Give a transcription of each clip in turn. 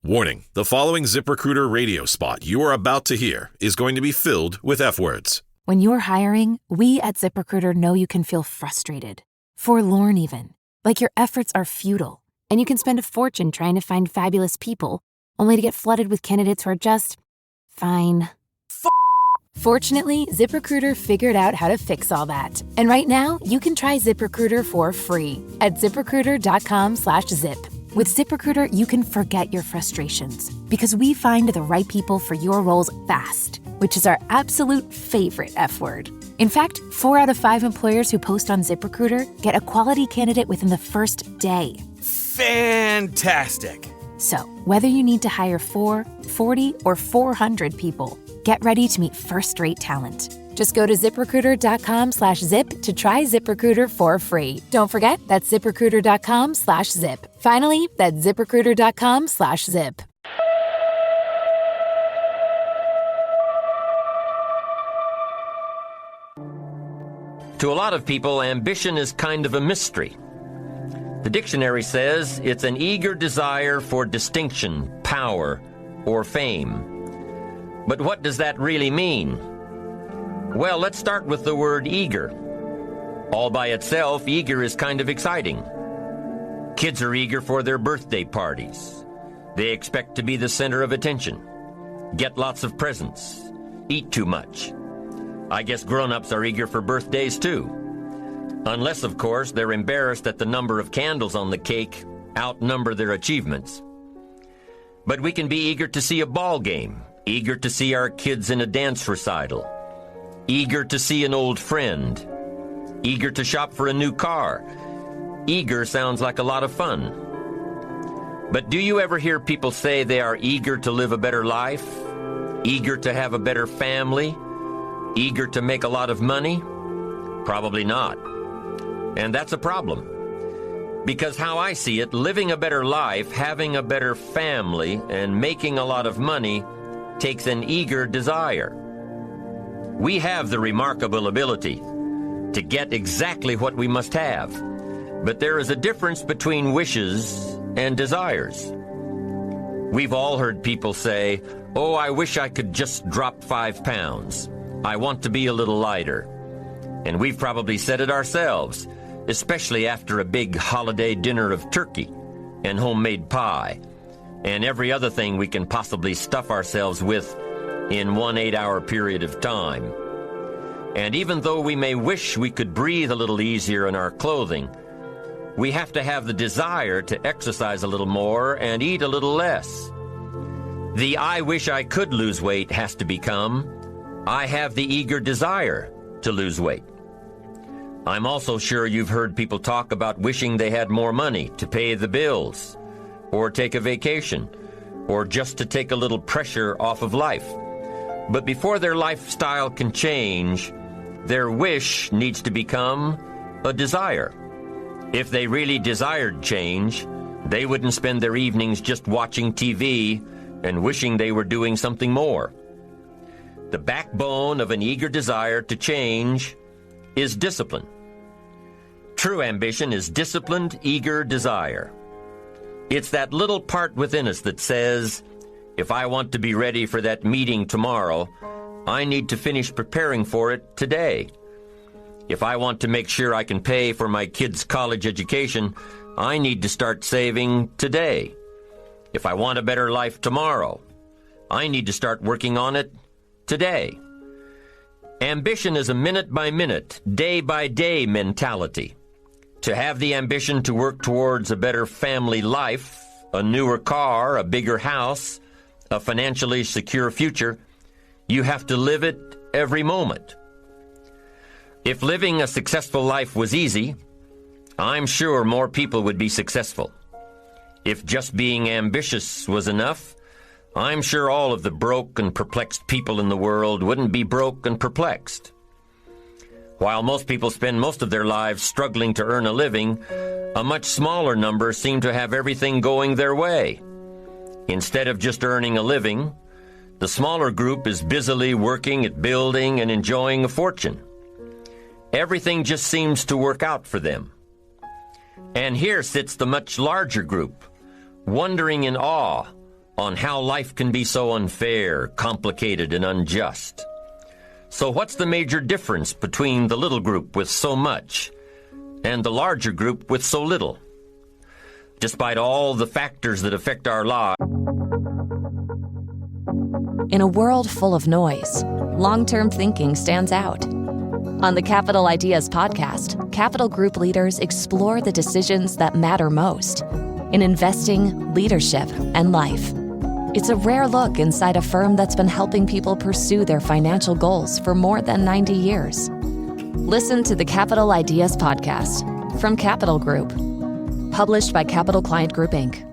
Warning, the following ZipRecruiter radio spot you are about to hear is going to be filled with F-words. When you're hiring, we at ZipRecruiter know you can feel frustrated, forlorn even, like your efforts are futile, and you can spend a fortune trying to find fabulous people, only to get flooded with candidates who are just fine. Fortunately, ZipRecruiter figured out how to fix all that. And right now, you can try ZipRecruiter for free at ZipRecruiter.com/zip. With ZipRecruiter, you can forget your frustrations because we find the right people for your roles fast, which is our absolute favorite F word. In fact, 4 out of 5 employers who post on ZipRecruiter get a quality candidate within the first day. Fantastic! So, whether you need to hire 4, 40, or 400 people, get ready to meet first-rate talent. Just go to ZipRecruiter.com/zip to try ZipRecruiter for free. Don't forget, that's ZipRecruiter.com/zip. Finally, that's ZipRecruiter.com/zip. To a lot of people, ambition is kind of a mystery. The dictionary says it's an eager desire for distinction, power, or fame. But what does that really mean? Well, let's start with the word eager. All by itself, eager is kind of exciting. Kids are eager for their birthday parties. They expect to be the center of attention, get lots of presents, eat too much. I guess grown-ups are eager for birthdays too. Unless, of course, they're embarrassed that the number of candles on the cake outnumber their achievements. But we can be eager to see a ball game, eager to see our kids in a dance recital, eager to see an old friend, eager to shop for a new car. Eager sounds like a lot of fun. But do you ever hear people say they are eager to live a better life, eager to have a better family, eager to make a lot of money? Probably not. And that's a problem. Because how I see it, living a better life, having a better family, and making a lot of money takes an eager desire. We have the remarkable ability to get exactly what we must have, but there is a difference between wishes and desires. We've all heard people say, "Oh, I wish I could just drop 5 pounds. I want to be a little lighter." And we've probably said it ourselves, especially after a big holiday dinner of turkey and homemade pie and every other thing we can possibly stuff ourselves with in one 8-hour period of time. And even though we may wish we could breathe a little easier in our clothing, we have to have the desire to exercise a little more and eat a little less. The "I wish I could lose weight" has to become, "I have the eager desire to lose weight." I'm also sure you've heard people talk about wishing they had more money to pay the bills, or take a vacation, or just to take a little pressure off of life. But before their lifestyle can change, their wish needs to become a desire. If they really desired change, they wouldn't spend their evenings just watching TV and wishing they were doing something more. The backbone of an eager desire to change is discipline. True ambition is disciplined, eager desire. It's that little part within us that says, if I want to be ready for that meeting tomorrow, I need to finish preparing for it today. If I want to make sure I can pay for my kids' college education, I need to start saving today. If I want a better life tomorrow, I need to start working on it today. Ambition is a minute-by-minute, day-by-day mentality. To have the ambition to work towards a better family life, a newer car, a bigger house, a financially secure future, you have to live it every moment. If living a successful life was easy, I'm sure more people would be successful. If just being ambitious was enough, I'm sure all of the broke and perplexed people in the world wouldn't be broke and perplexed. While most people spend most of their lives struggling to earn a living, a much smaller number seem to have everything going their way. Instead of just earning a living, the smaller group is busily working at building and enjoying a fortune. Everything just seems to work out for them. And here sits the much larger group, wondering in awe on how life can be so unfair, complicated, and unjust. So what's the major difference between the little group with so much and the larger group with so little? Despite all the factors that affect our lives. In a world full of noise, long-term thinking stands out. On the Capital Ideas podcast, Capital Group leaders explore the decisions that matter most in investing, leadership, and life. It's a rare look inside a firm that's been helping people pursue their financial goals for more than 90 years. Listen to the Capital Ideas podcast from Capital Group, published by Capital Client Group, Inc.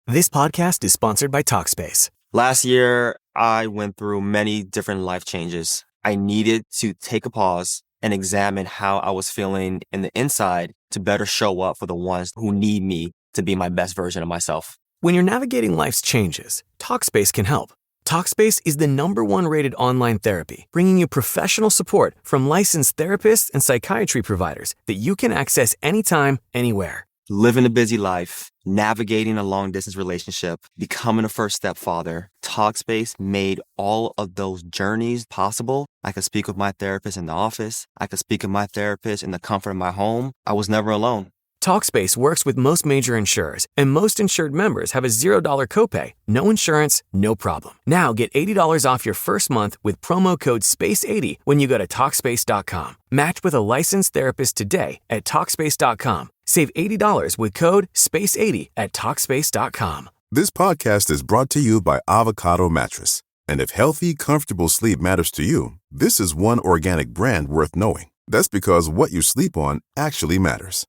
This podcast is sponsored by Talkspace. Last year, I went through many different life changes. I needed to take a pause and examine how I was feeling in the inside to better show up for the ones who need me to be my best version of myself. When you're navigating life's changes, Talkspace can help. Talkspace is the #1 rated online therapy, bringing you professional support from licensed therapists and psychiatry providers that you can access anytime, anywhere. Living a busy life, navigating a long-distance relationship, becoming a first-step father, Talkspace made all of those journeys possible. I could speak with my therapist in the office. I could speak with my therapist in the comfort of my home. I was never alone. Talkspace works with most major insurers, and most insured members have a $0 copay. No insurance, no problem. Now get $80 off your first month with promo code SPACE80 when you go to Talkspace.com. Match with a licensed therapist today at Talkspace.com. Save $80 with code SPACE80 at Talkspace.com. This podcast is brought to you by Avocado Mattress. And if healthy, comfortable sleep matters to you, this is one organic brand worth knowing. That's because what you sleep on actually matters.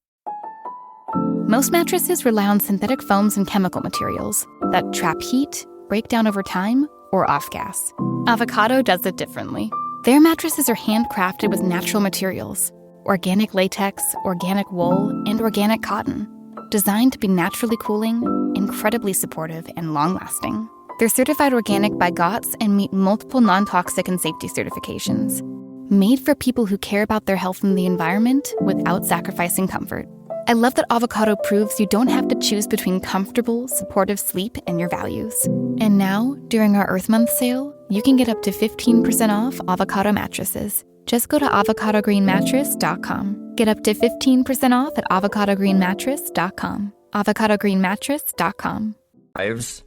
Most mattresses rely on synthetic foams and chemical materials that trap heat, break down over time, or off-gas. Avocado does it differently. Their mattresses are handcrafted with natural materials, organic latex, organic wool, and organic cotton, designed to be naturally cooling, incredibly supportive, and long-lasting. They're certified organic by GOTS and meet multiple non-toxic and safety certifications. Made for people who care about their health and the environment without sacrificing comfort. I love that Avocado proves you don't have to choose between comfortable, supportive sleep and your values. And now, during our Earth Month sale, you can get up to 15% off Avocado mattresses. Just go to avocadogreenmattress.com. Get up to 15% off at avocadogreenmattress.com. avocadogreenmattress.com. Lives,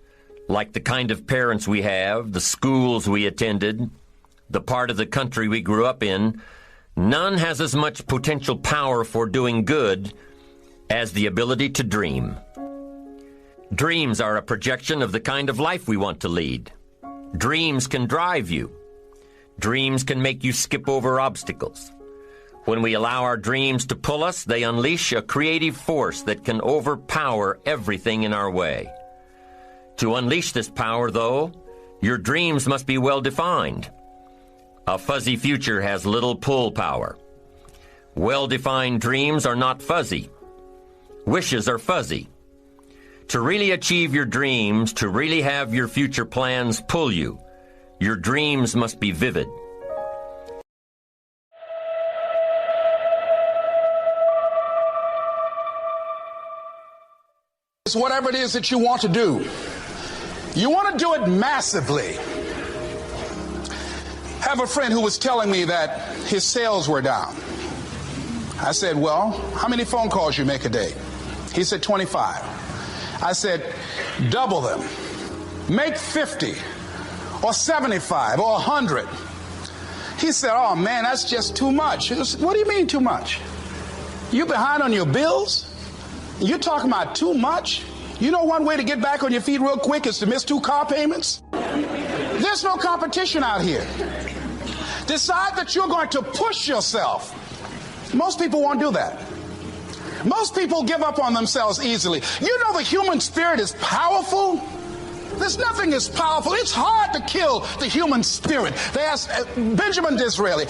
like the kind of parents we have, the schools we attended, the part of the country we grew up in, none has as much potential power for doing good as the ability to dream. Dreams are a projection of the kind of life we want to lead. Dreams can drive you. Dreams can make you skip over obstacles. When we allow our dreams to pull us, they unleash a creative force that can overpower everything in our way. To unleash this power, though, your dreams must be well defined. A fuzzy future has little pull power. Well-defined dreams are not fuzzy. Wishes are fuzzy. To really achieve your dreams, to really have your future plans pull you, your dreams must be vivid. Whatever it is that you want to do, you want to do it massively. I have a friend who was telling me that his sales were down. I said, well, how many phone calls you make a day? He said 25. I said, double them. Make 50 or 75 or 100. He said, oh man, that's just too much. I said, what do you mean too much? You behind on your bills? You're talking about too much? You know one way to get back on your feet real quick is to miss 2 car payments? There's no competition out here. Decide that you're going to push yourself. Most people won't do that. Most people give up on themselves easily. You know the human spirit is powerful. There's nothing as powerful. It's hard to kill the human spirit. They asked Benjamin Disraeli,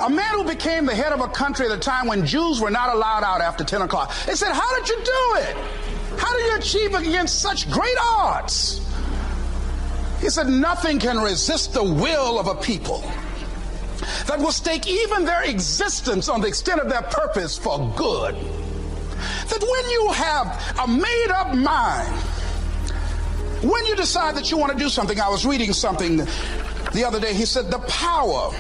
a man who became the head of a country at a time when Jews were not allowed out after 10 o'clock. They said, how did you do it? How do you achieve it against such great odds? He said, nothing can resist the will of a people that will stake even their existence on the extent of their purpose for good. That when you have a made-up mind When you decide that you want to do something, I was reading something the other day. He said the power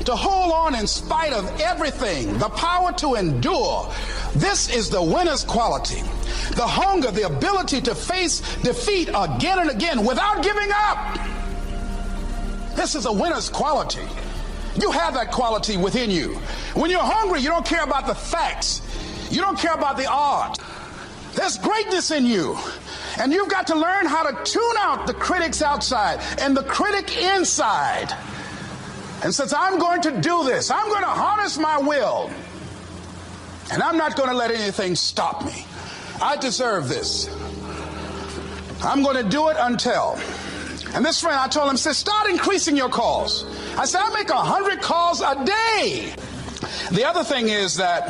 to hold on in spite of everything, the power to endure, this is the winner's quality. The hunger, the ability to face defeat again and again without giving up. This is a winner's quality. You have that quality within you. When you're hungry, you don't care about the facts. You don't care about the art. There's greatness in you. And you've got to learn how to tune out the critics outside and the critic inside. And since I'm going to do this, I'm going to harness my will. And I'm not going to let anything stop me. I deserve this. I'm going to do it until. And this friend, I told him, said, start increasing your calls. I said, I make 100 calls a day. The other thing is that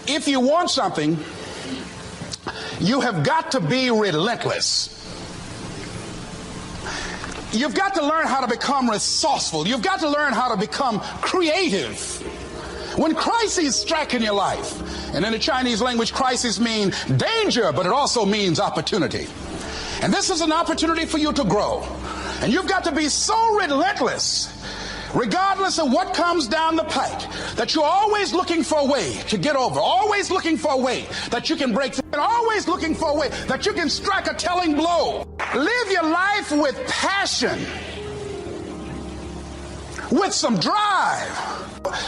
if you want something, you have got to be relentless. You've got to learn how to become resourceful. You've got to learn how to become creative. When crises strike in your life, and in the Chinese language, crises mean danger, but it also means opportunity. And this is an opportunity for you to grow. And you've got to be so relentless, regardless of what comes down the pike, that you're always looking for a way to get over, always looking for a way that you can break through, and always looking for a way that you can strike a telling blow. Live your life with passion, with some drive.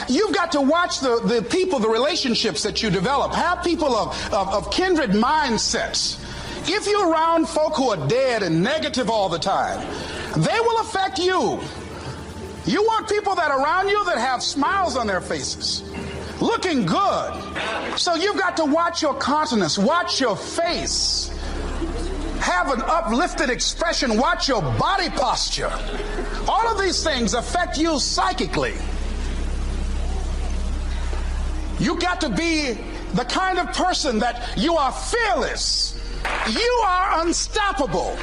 You've got to watch the people, the relationships that you develop. Have people of kindred mindsets. If you're around folk who are dead and negative all the time, they will affect you. You want people that are around you that have smiles on their faces, looking good. So you've got to watch your countenance, watch your face, have an uplifted expression, watch your body posture. All of these things affect you psychically. You got to be the kind of person that you are fearless. You are unstoppable.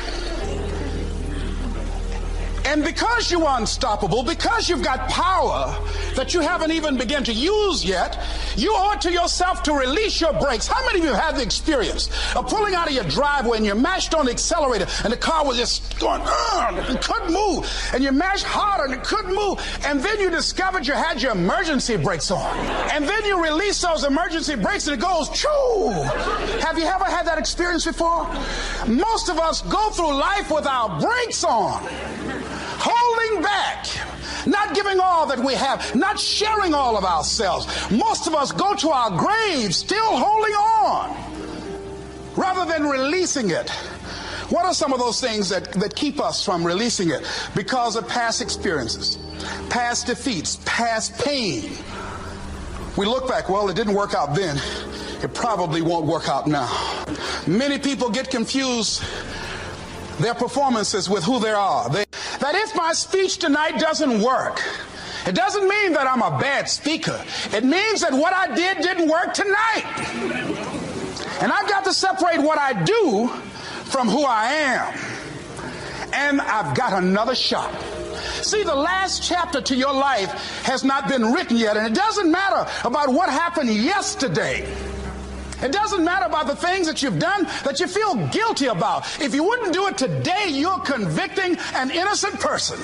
And because you are unstoppable, because you've got power that you haven't even begun to use yet, you owe it to yourself to release your brakes. How many of you have the experience of pulling out of your driveway and you mashed on the accelerator and the car was just going, it couldn't move, and you mashed harder and it couldn't move, and then you discovered you had your emergency brakes on, and then you release those emergency brakes and it goes, choo! Have you ever had that experience before? Most of us go through life with our brakes on, holding back, not giving all that we have, not sharing all of ourselves. Most of us go to our graves still holding on rather than releasing it. What are some of those things that keep us from releasing it? Because of past experiences, past defeats, past pain. We look back, well, it didn't work out then. It probably won't work out now. Many people get confused their performances with who they are. That if my speech tonight doesn't work, it doesn't mean that I'm a bad speaker. It means that what I did didn't work tonight. And I've got to separate what I do from who I am. And I've got another shot. See, the last chapter to your life has not been written yet, and it doesn't matter about what happened yesterday. It doesn't matter about the things that you've done that you feel guilty about. If you wouldn't do it today, you're convicting an innocent person.